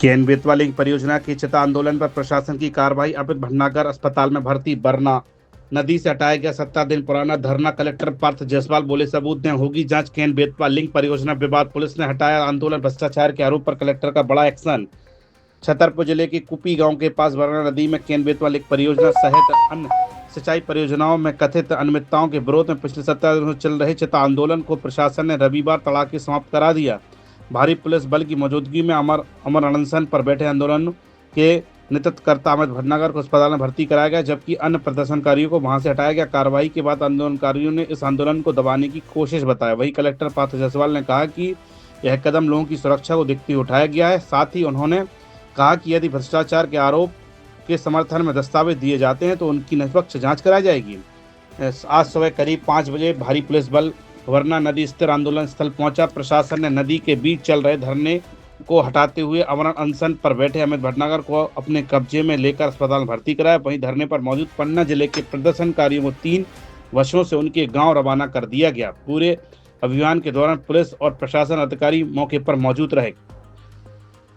Ken Betwa link परियोजना की चिता आंदोलन पर प्रशासन की कार्रवाई। अमित भटनागर अस्पताल में भर्ती। बरना नदी से हटाया गया 70 दिन पुराना धरना। कलेक्टर पार्थ जायसवाल बोले सबूत दें, होगी जांच। केन बेतवा लिंक परियोजना विवाद, पुलिस ने हटाया आंदोलन। भ्रष्टाचार के आरोप पर कलेक्टर का बड़ा एक्शन। छतरपुर जिले के कुपी गांव के पास बरना नदी में केन बेतवा लिंक परियोजना सहित अन्य सिंचाई परियोजनाओं में कथित अनियमितताओं के विरोध में पिछले 70 दिनों से चल रहे चिता आंदोलन को प्रशासन ने रविवार तड़ाके समाप्त करा दिया। भारी पुलिस बल की मौजूदगी में अमर अनशन पर बैठे आंदोलन के नेतृत्वकर्ता अमित भटनागर को अस्पताल में भर्ती कराया गया, जबकि अन्य प्रदर्शनकारियों को वहां से हटाया गया। कार्रवाई के बाद आंदोलनकारियों ने इस आंदोलन को दबाने की कोशिश बताया। वहीं कलेक्टर पार्थ जायसवाल ने कहा कि यह कदम लोगों की सुरक्षा को देखते हुए उठाया गया है। साथ ही उन्होंने कहा कि यदि भ्रष्टाचार के आरोप के समर्थन में दस्तावेज दिए जाते हैं तो उनकी निष्पक्ष जांच कराई जाएगी। आज सुबह करीब 5 बजे भारी पुलिस बल वरना नदी स्थित आंदोलन स्थल पहुंचा। प्रशासन ने नदी के बीच चल रहे धरने को हटाते हुए अमर अनशन पर बैठे अमित भटनागर को अपने कब्जे में लेकर अस्पताल में भर्ती कराया। वहीं धरने पर मौजूद पन्ना जिले के प्रदर्शनकारियों को 3 बसों से उनके गांव रवाना कर दिया गया। पूरे अभियान के दौरान पुलिस और प्रशासन अधिकारी मौके पर मौजूद रहे।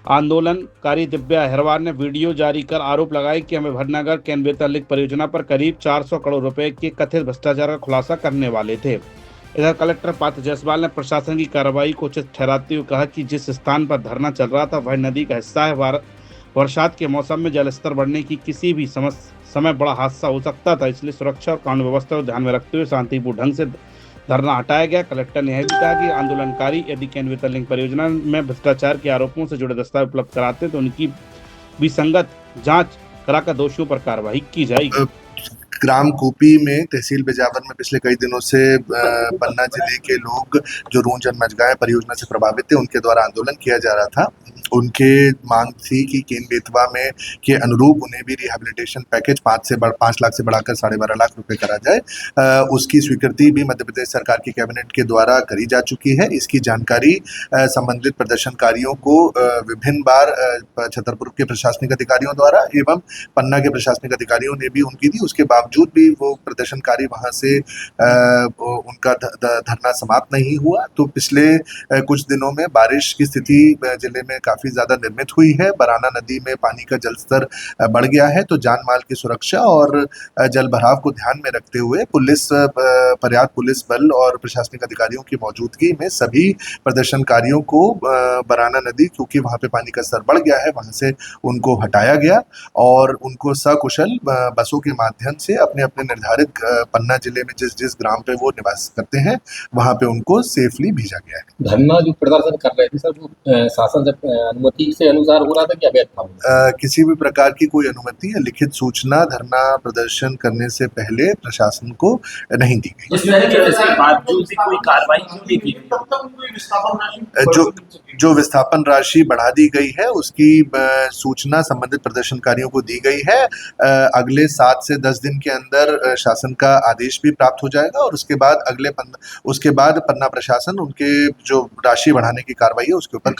आंदोलनकारी दिव्या अहिरवार ने वीडियो जारी कर आरोप लगाया कि अमित भटनागर केन बेतवा लिंक परियोजना पर करीब 400 करोड़ रुपए के कथित भ्रष्टाचार का खुलासा करने वाले थे। इधर कलेक्टर पार्थ जायसवाल ने प्रशासन की कार्रवाई को उचित ठहराते हुए कहा कि जिस स्थान पर धरना चल रहा था वह नदी का हिस्सा है। बरसात के मौसम में जलस्तर बढ़ने की किसी भी समय बड़ा हादसा हो सकता था, इसलिए सुरक्षा और कानून व्यवस्था को ध्यान में रखते हुए शांतिपूर्ण ढंग से धरना हटाया गया। कलेक्टर ने यह भी कहा कि आंदोलनकारी यदि केन बेतवा लिंक परियोजना में भ्रष्टाचार के आरोपों से जुड़े दस्तावेज उपलब्ध कराते तो उनकी विसंगत जांच कराकर दोषियों पर कार्रवाई की जाएगी। ग्राम कूपी में तहसील बिजावर में पिछले कई दिनों से पन्ना जिले के लोग जो रूंज और मजगाएं परियोजना से प्रभावित थे उनके द्वारा आंदोलन किया जा रहा था। उनके मांग थी कि केन बेतवा में के अनुरूप उन्हें भी रिहेबिलिटेशन पैकेज 5 लाख से बढ़ाकर 12.5 लाख रुपए करा जाए। उसकी स्वीकृति भी मध्य प्रदेश सरकार की कैबिनेट के द्वारा करी जा चुकी है। इसकी जानकारी संबंधित प्रदर्शनकारियों को विभिन्न बार छतरपुर के प्रशासनिक अधिकारियों द्वारा एवं पन्ना के प्रशासनिक अधिकारियों ने भी उनकी दी। उसके बावजूद भी वो प्रदर्शनकारी वहां से उनका धरना समाप्त नहीं हुआ। तो पिछले कुछ दिनों में बारिश की स्थिति जिले में काफी ज्यादा निर्मित हुई है। बराना नदी में पानी का जलस्तर बढ़ गया है, तो जान माल की सुरक्षा और जल भराव को ध्यान में रखते हुए पर्याप्त पुलिस बल और प्रशासनिक अधिकारियों की मौजूदगी में सभी प्रदर्शनकारियों को बराना नदी, क्योंकि वहां पे पानी का स्तर बढ़ गया है, वहां से उनको हटाया गया और उनको सकुशल बसों के माध्यम से अपने अपने निर्धारित पन्ना जिले में जिस ग्राम पे वो निवास करते हैं वहां पे उनको सेफली भेजा गया है। धरना जो प्रदर्शन कर रहे थे सर, वो शासन से अनुमति से अनुसार हो रहा था कि अवैध था? किसी भी प्रकार की कोई अनुमति या लिखित सूचना धरना प्रदर्शन करने से पहले प्रशासन को नहीं दी गई। कोई कार्रवाई क्यों नहीं की? जो विस्थापन राशि बढ़ा दी गई है उसकी सूचना संबंधित प्रदर्शनकारियों को दी गई है। अगले 7 से 10 दिन के अंदर शासन का आदेश भी प्राप्त हो जाएगा और उसके बाद पन्ना प्रशासन उनके जो राशि बढ़ाने की कार्रवाई है उसके ऊपर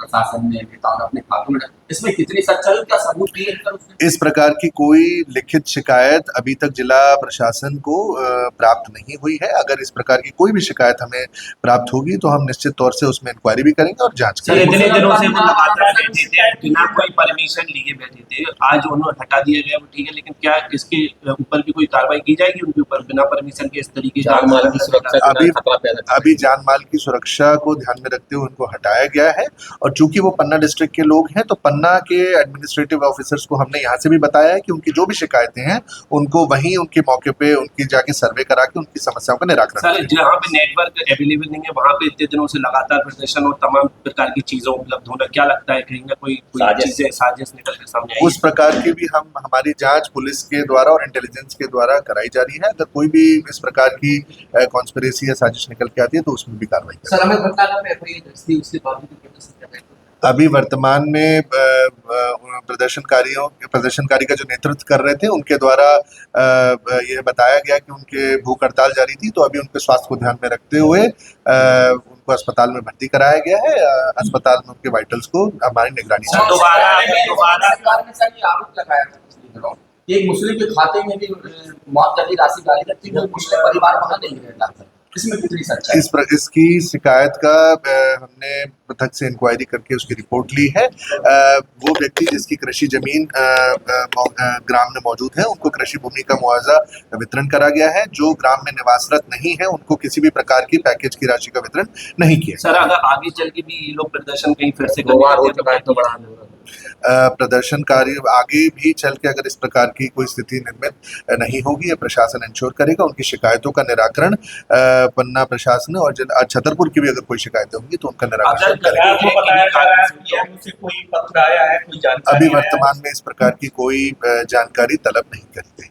प्रशासन ने अपने खातों में, इसमें कितनी सच्चाई, क्या सबूत दिए? इस प्रकार की कोई लिखित शिकायत अभी तक जिला प्रशासन को प्राप्त नहीं हुई है। अगर इस प्रकार की कोई भी शिकायत हमें प्राप्त होगी तो हम निश्चित तौर से उसमें इंक्वायरी भी करेंगे और जांच करेंगे। इतने दिनों से वो लगातार बैठे थे, बिना कोई परमिशन लिए बैठे थे, आज उन्हें हटा दिया गया, वो ठीक है, लेकिन क्या इसके ऊपर भी कोई कार्रवाई की जाएगी उनके ऊपर बिना परमिशन के? इस तरीके अभी जान माल की सुरक्षा को ध्यान में रखते हुए उनको हटाया गया है और चूंकि वो पन्ना डिस्ट्रिक्ट के लोग हैं तो पन्ना के एडमिनिस्ट्रेटिव ऑफिसर्स को हमने यहाँ से भी बताया है कि उनकी जो भी शिकायतें हैं उनको वहीं उनके मौके पे उनकी जाके सर्वे करा के उनकी समस्याओं का निराकरण करें। जहाँ पे नेटवर्क अवेलेबल नहीं है वहाँ पे इतने दिनों से लगातार प्रदर्शन और तमाम प्रकार की चीजों उपलब्ध होना, क्या लगता है कहीं ना कोई साजिश निकल के सामने आई? उस प्रकार की भी हमारी जांच पुलिस के द्वारा और इंटेलिजेंस के द्वारा कराई जा रही है। अगर कोई भी इस प्रकार की कॉन्स्पिरेसी या साजिश निकल के आती है तो उसमें भी कार्रवाई अभी वर्तमान में प्रदर्शनकारी का जो नेतृत्व कर रहे थे उनके द्वारा यह बताया गया कि उनके भूख हड़ताल जारी थी, तो अभी उनके स्वास्थ्य को ध्यान में रखते हुए उनको अस्पताल में भर्ती कराया गया है। अस्पताल में उनके वाइटल्स को हमारी निगरानी एक मुस्लिम के खाते में भी मुआवजा की राशि डाली जाती है, मुस्लिम परिवार वहां नहीं रहता था। इसमें कितनी सच्चाई? इसकी शिकायत का हमने पृथक से इंक्वायरी करके उसकी रिपोर्ट ली है। वो व्यक्ति जिसकी कृषि जमीन ग्राम में मौजूद है, उनको कृषि भूमि का मुआवजा वितरण करा गया है। जो ग्राम में निवासरत नहीं है, उनको किसी भी प्रकार की पैकेज की राशि का वितरण नहीं किया। सर अगर आगे चल के भी ये लोग प्रदर्शन कहीं फिर से दो बार हो चुका है तो बड़ा आंदोलन। प्रदर्शनकारी आगे भी चल के अगर इस प्रकार की कोई स्थिति निर्मित नहीं होगी, या प्रशासन इंश्योर करेगा उनकी शिकायतों का निराकरण। पन्ना प्रशासन और छतरपुर की भी अगर कोई शिकायतें होंगी तो उनका निराकरण करेगा। कोई पत्र आया है, कोई जानकारी अभी वर्तमान में इस प्रकार की कोई जानकारी तलब नहीं करी गई।